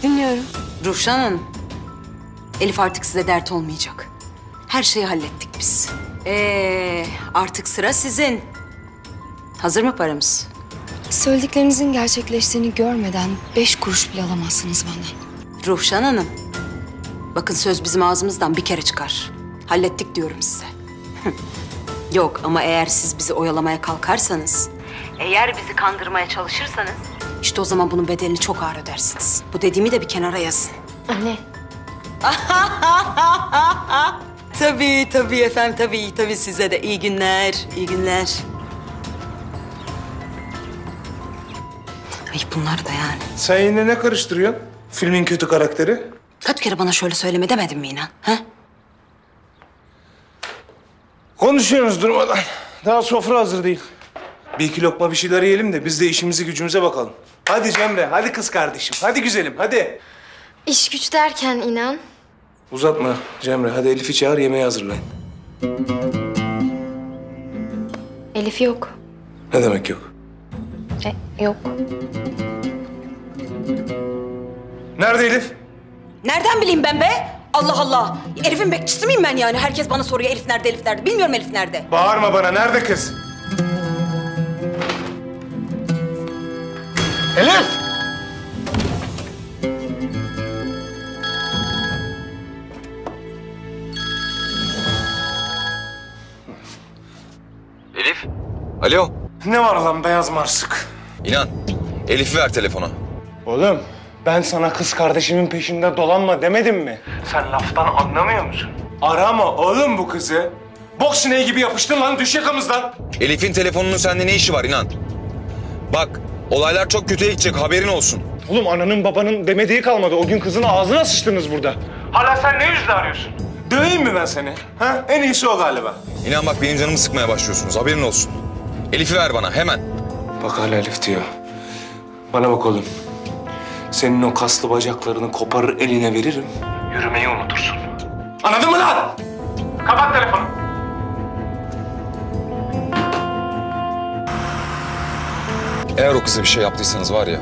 Dinliyorum. Ruşen Hanım, Elif artık size dert olmayacak. Her şeyi hallettik biz. Artık sıra sizin. Hazır mı paramız? Söylediklerinizin gerçekleştiğini görmeden 5 kuruş bile alamazsınız benden. Ruşen Hanım, bakın söz bizim ağzımızdan bir kere çıkar. Hallettik diyorum size. Yok ama eğer siz bizi oyalamaya kalkarsanız, eğer bizi kandırmaya çalışırsanız, işte o zaman bunun bedelini çok ağır ödersiniz. Bu dediğimi de bir kenara yazın. Anne. Tabii efendim, tabii size de iyi günler, iyi günler. Ay bunlar da yani. Sen yine ne karıştırıyorsun? Filmin kötü karakteri. Kaç kere bana şöyle söyleme demedim mi inan? Ha? Konuşuyorsunuz durmadan. Daha sofra hazır değil. Bir iki lokma bir şeyler yiyelim de biz de işimizi gücümüze bakalım. Hadi Cemre, hadi kız kardeşim. Hadi güzelim, hadi. İş güç derken inan. Uzatma Cemre, hadi Elif'i çağır, yemeği hazırlayın. Elif yok. Ne demek yok? Yok. Nerede Elif? Nereden bileyim ben be? Allah Allah. Elif'in bekçisi miyim ben yani? Herkes bana soruyor Elif nerede, Elif nerede? Bilmiyorum Elif nerede. Bağırma bana, nerede kız? Elif! Elif. Alo. Ne var lan beyaz marsık? İnan. Elif'i ver telefona. Oğlum, ben sana kız kardeşimin peşinde dolanma demedim mi? Sen laftan anlamıyor musun? Arama oğlum bu kızı. Bok sineği gibi yapıştın lan, düş yakamızdan. Elif'in telefonunun sende ne işi var İnan? Bak, olaylar çok kötüye gidecek, haberin olsun. Oğlum ananın babanın demediği kalmadı. O gün kızın ağzına sıçtınız burada. Hala sen ne yüzle arıyorsun? Döveyim mi ben seni? Ha? En iyisi o galiba. İnan bak benim canımı sıkmaya başlıyorsunuz, haberin olsun. Elif'i ver bana, hemen. Bak hala Elif diyor. Bana bak oğlum. Senin o kaslı bacaklarını koparır eline veririm. Yürümeyi unutursun. Anladın mı lan? Kapat telefonu. Eğer o kıza bir şey yaptıysanız var ya,